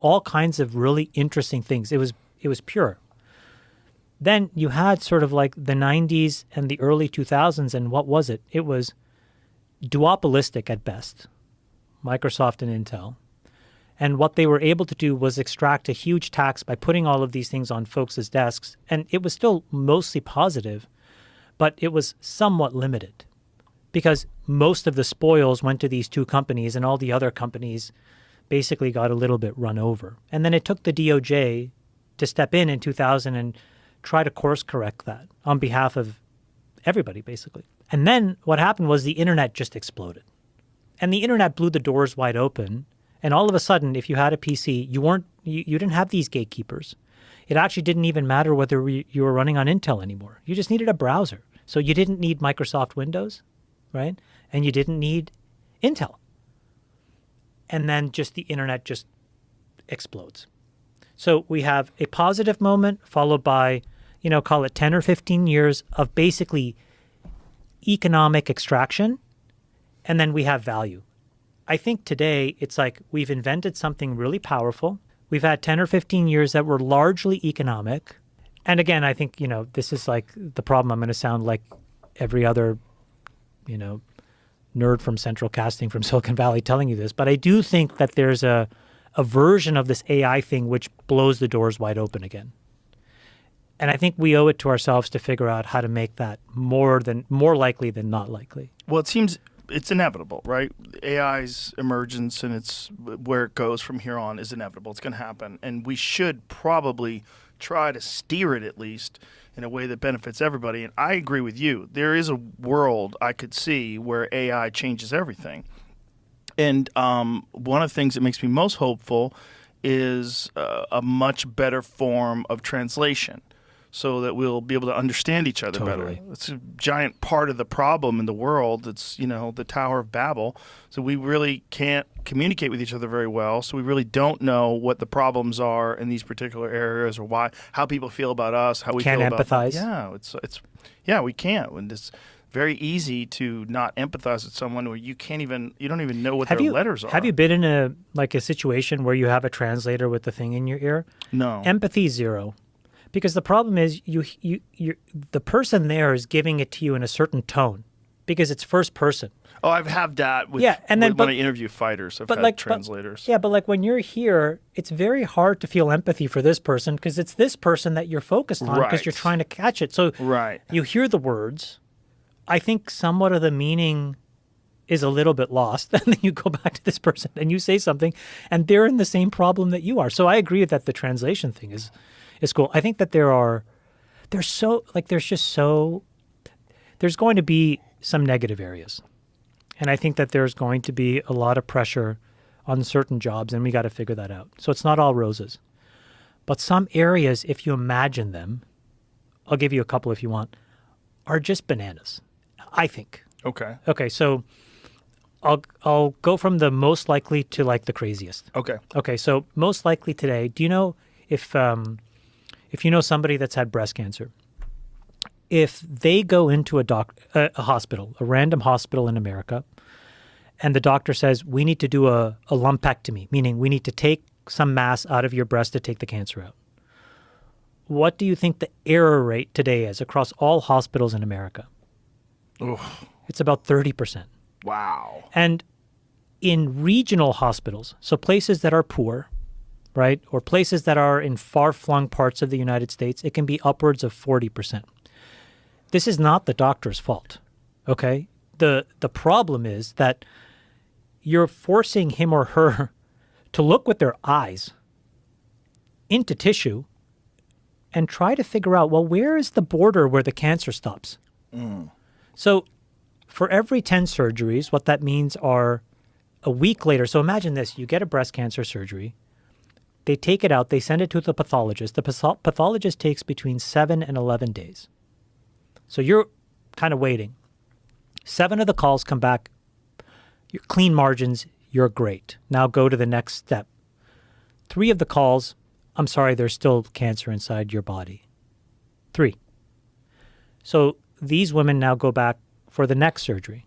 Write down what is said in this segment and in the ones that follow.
all kinds of really interesting things. It was pure. Then you had sort of like the 90s and the early 2000s, and what was it? It was duopolistic at best, Microsoft and Intel. And what they were able to do was extract a huge tax by putting all of these things on folks' desks. And it was still mostly positive, but it was somewhat limited because most of the spoils went to these two companies and all the other companies basically got a little bit run over. And then it took the DOJ to step in 2000 and try to course correct that on behalf of everybody, basically. And then what happened was the internet just exploded. And the internet blew the doors wide open. And all of a sudden, if you had a PC, you didn't have these gatekeepers. It actually didn't even matter whether you were running on Intel anymore. You just needed a browser. So you didn't need Microsoft Windows, right? And you didn't need Intel. And then just the internet just explodes. So we have a positive moment followed by, call it 10 or 15 years of basically economic extraction. And then we have value. I think today it's like we've invented something really powerful. We've had 10 or 15 years that were largely economic. And again, I think, this is like the problem. I'm going to sound like every other, nerd from Central Casting from Silicon Valley telling you this. But I do think that there's a version of this AI thing which blows the doors wide open again. And I think we owe it to ourselves to figure out how to make that more likely than not likely. Well, it seems it's inevitable, right? AI's emergence and it's where it goes from here on is inevitable. It's going to happen. And we should probably try to steer it at least in a way that benefits everybody. And I agree with you. There is a world I could see where AI changes everything. And one of the things that makes me most hopeful is a much better form of translation so that we'll be able to understand each other better. It's a giant part of the problem in the world. It's, the Tower of Babel. So we really can't communicate with each other very well. So we really don't know what the problems are in these particular areas or how people feel about us, how we can't feel empathize. Yeah, we can't. And it's very easy to not empathize with someone where you don't even know what their letters are. Have you been in a situation where you have a translator with the thing in your ear? No. Empathy, zero. Because the problem is the person there is giving it to you in a certain tone because it's first person. Oh, I've had that when I interview fighters. I've had translators. But when you're here, it's very hard to feel empathy for this person because it's this person that you're focused on because you're trying to catch it. So you hear the words. I think somewhat of the meaning is a little bit lost. And then you go back to this person and you say something and they're in the same problem that you are. So I agree that the translation thing is cool. I think that there's going to be some negative areas. And I think that there's going to be a lot of pressure on certain jobs, and we got to figure that out. So it's not all roses. But some areas, if you imagine them, I'll give you a couple if you want, are just bananas, I think. Okay, so I'll go from the most likely to like the craziest. Okay, so most likely today, do you know if you know somebody that's had breast cancer, if they go into a hospital, a random hospital in America, and the doctor says, we need to do a lumpectomy, meaning we need to take some mass out of your breast to take the cancer out. What do you think the error rate today is across all hospitals in America? Oof. It's about 30%. Wow. And in regional hospitals, so places that are poor, right, or places that are in far-flung parts of the United States, it can be upwards of 40%. This is not the doctor's fault, okay? The problem is that you're forcing him or her to look with their eyes into tissue and try to figure out, well, where is the border where the cancer stops? So for every 10 surgeries, what that means are a week later. So imagine this. You get a breast cancer surgery. They take it out. They send it to the pathologist. The pathologist takes between 7 and 11 days. So you're kind of waiting. 7 of the calls come back. Your clean margins, you're great. Now go to the next step. 3 of the calls, I'm sorry, there's still cancer inside your body. 3. So these women now go back for the next surgery.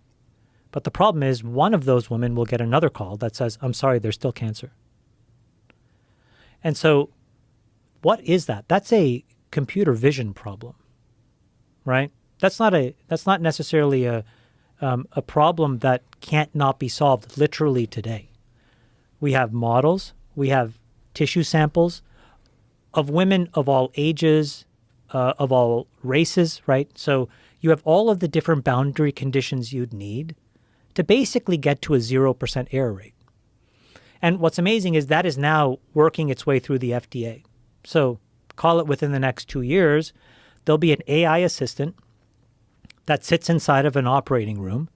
But the problem is one of those women will get another call that says, I'm sorry, there's still cancer. And so what is that? That's a computer vision problem, right? That's not necessarily a problem that can't not be solved literally today. We have models, we have tissue samples of women of all ages, of all races, right? So you have all of the different boundary conditions you'd need to basically get to a 0% error rate. And what's amazing is that is now working its way through the FDA. So call it within the next 2 years, there'll be an AI assistant that sits inside of an operating room.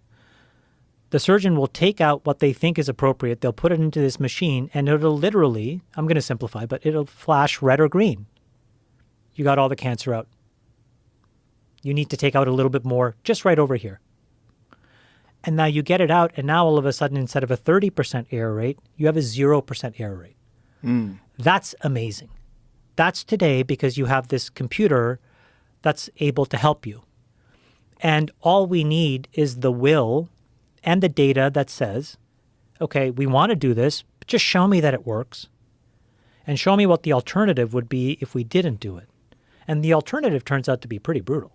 The surgeon will take out what they think is appropriate. They'll put it into this machine, and it'll literally, I'm going to simplify, but it'll flash red or green. You got all the cancer out. You need to take out a little bit more, just right over here. And now you get it out, and now all of a sudden, instead of a 30% error rate, you have a 0% error rate. That's amazing. That's today because you have this computer that's able to help you. And all we need is the will and the data that says, okay, we want to do this, but just show me that it works. And show me what the alternative would be if we didn't do it. And the alternative turns out to be pretty brutal.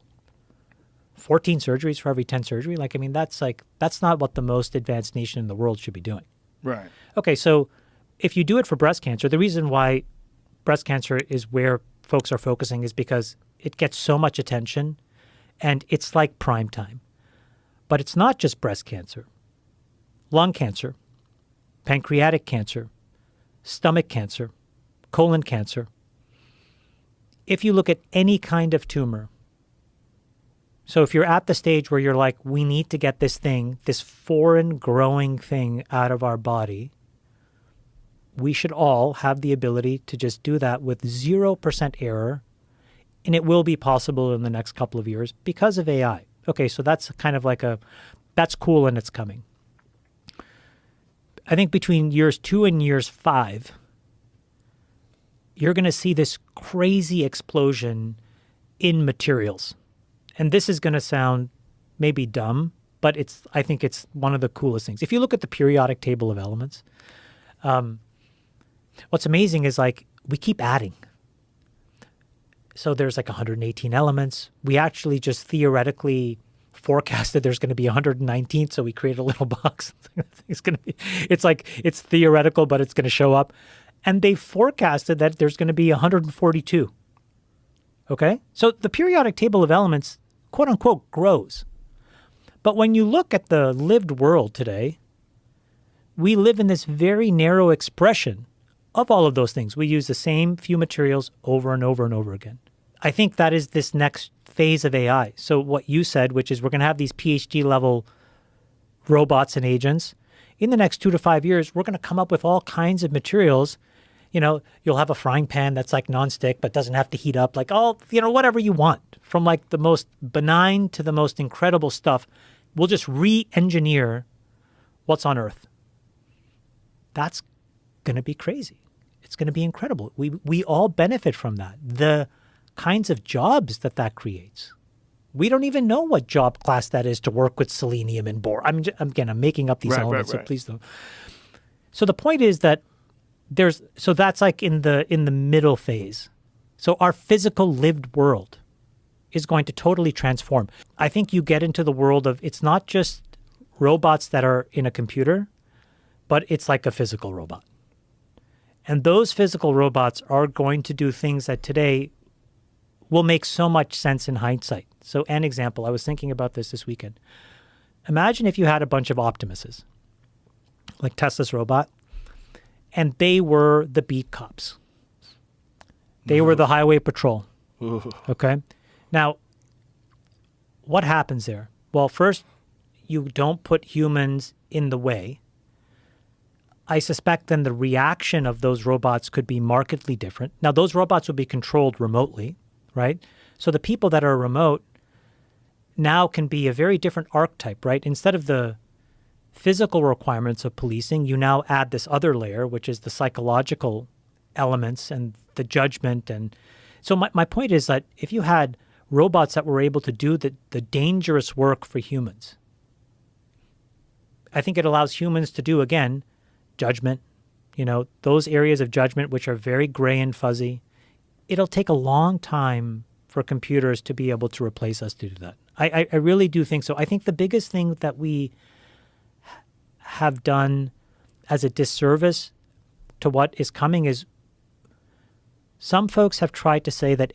14 surgeries for every 10 surgery. That's not what the most advanced nation in the world should be doing. Right. Okay, so if you do it for breast cancer, the reason why breast cancer is where folks are focusing is because it gets so much attention and it's like prime time. But it's not just breast cancer. Lung cancer, pancreatic cancer, stomach cancer, colon cancer. If you look at any kind of tumor, so if you're at the stage where you're like, we need to get this thing, this foreign growing thing out of our body, we should all have the ability to just do that with 0% error, and it will be possible in the next couple of years because of AI. Okay, so that's kind of like that's cool and it's coming. I think between years 2 and years 5, you're going to see this crazy explosion in materials. And this is going to sound maybe dumb, but I think it's one of the coolest things. If you look at the periodic table of elements, what's amazing is we keep adding. So there's 118 elements. We actually just theoretically forecasted there's going to be 119, so we created a little box. It's theoretical, but it's going to show up. And they forecasted that there's going to be 142. Okay? So the periodic table of elements, quote unquote, grows. But when you look at the lived world today, we live in this very narrow expression of all of those things. We use the same few materials over and over and over again. I think that is this next phase of AI. So what you said, which is we're going to have these PhD level robots and agents. In the next 2 to 5 years, we're going to come up with all kinds of materials. You'll have a frying pan that's nonstick, but doesn't have to heat up, whatever you want, from the most benign to the most incredible stuff. We'll just re-engineer what's on Earth. That's going to be crazy. It's going to be incredible. We all benefit from that. The kinds of jobs that creates. We don't even know what job class that is to work with selenium and boron. I'm making up these elements, so please don't. So the point is that that's in the middle phase. So our physical lived world is going to totally transform. I think you get into the world of, it's not just robots that are in a computer, but it's like a physical robot. And those physical robots are going to do things that today will make so much sense in hindsight. So an example, I was thinking about this weekend. Imagine if you had a bunch of Optimuses, like Tesla's robot, and they were the beat cops. They were the highway patrol. Okay? Now, what happens there? Well, first, you don't put humans in the way. I suspect then the reaction of those robots could be markedly different. Now, those robots will be controlled remotely, right? So the people that are remote now can be a very different archetype, right? Instead of the physical requirements of policing, you now add this other layer, which is the psychological elements and the judgment. And so my point is that if you had robots that were able to do the dangerous work for humans, I think it allows humans to do, again, judgment, those areas of judgment which are very gray and fuzzy, it'll take a long time for computers to be able to replace us to do that. I really do think so. I think the biggest thing that we have done as a disservice to what is coming is some folks have tried to say that